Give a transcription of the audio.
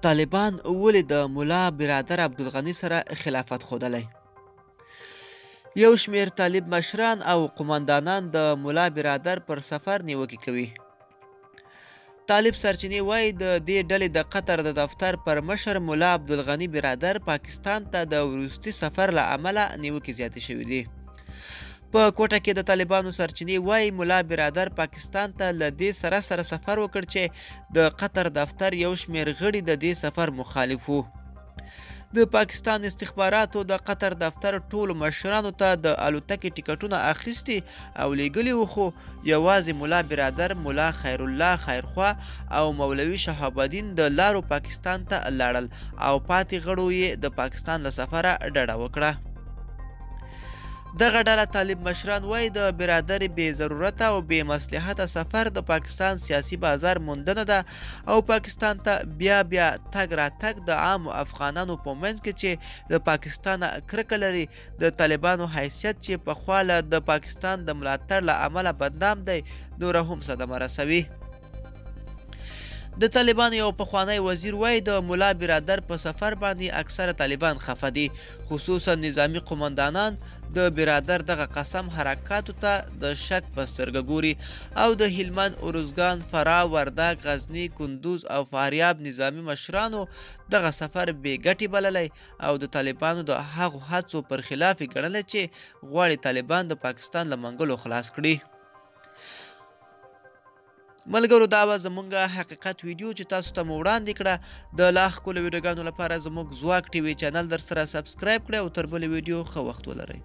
طالبان ولې د ملا برادر عبدالغني سره خلافت ښودلی؟ یو شمېر طالب مشران او قماندانان د ملا برادر پر سفر نیوکې کوي. طالب سرچینې وایي د دې ډلې د قطر د دفتر پر مشر ملا عبدالغني برادر پاکستان ته د وروستي سفر له امله نیوکې زیاتې شوې دي. په کوټه کې د طالبانو سرچینې وایي ملا برادر پاکستان ته له دې سره سفر وکړ چې د قطر دفتر یو شمېر غړي د دې سفر مخالف وو. د پاکستان استخباراتو د قطر دفتر ټولو مشرانو ته د الوتکې ټکټونه اخیستي او لیږلي وو، خو یوازې ملا برادر، ملا خیرالله خیرخوا او مولوي شهاب الدین د لارو پاکستان ته لاړل او پاتې غړو یې د پاکستان له سفره ډډه وکړه. دغه ډله طالب مشران وایي د برادر بې ضرورته او بې مصلحته سفر د پاکستان سیاسي بازار موندنه ده او پاکستان ته بیا تګ راتګ د عامو افغانانو په منځ کې چې د پاکستان کرکه لري د طالبانو حیثیت چې پخوا د پاکستان د ملاتړ له امله بدنام دی نوره هم صدمه رسوي. د طالبانو یو پخوانی وزیر وایي د ملا برادر په سفر باندې اکثره طالبان خفه دي، خصوصا نظامی قماندانان د برادر دغه قسم حرکاتو ته د شک په سترګه ګوري او د هلمند، ارزګان، فراه، وردګ، غزني، کندوز او فاریاب نظامی مشرانو دغه سفر بې ګټې بللی او د طالبانو د هغو هڅو پر خلاف یې ګڼلی چې غواړي طالبان د پاکستان له منګلو خلاص کړي. ملګرو، دا به زموږ حقیقت ویډیو چې تاسو ته مو وړاندې کړه. د لا ښکلو ویډیوګانو لپاره زموږ ځواک ټي وي چینل در سره سبسکرایب کړئ او تر بلې ویډیو ښه وخت ولرئ.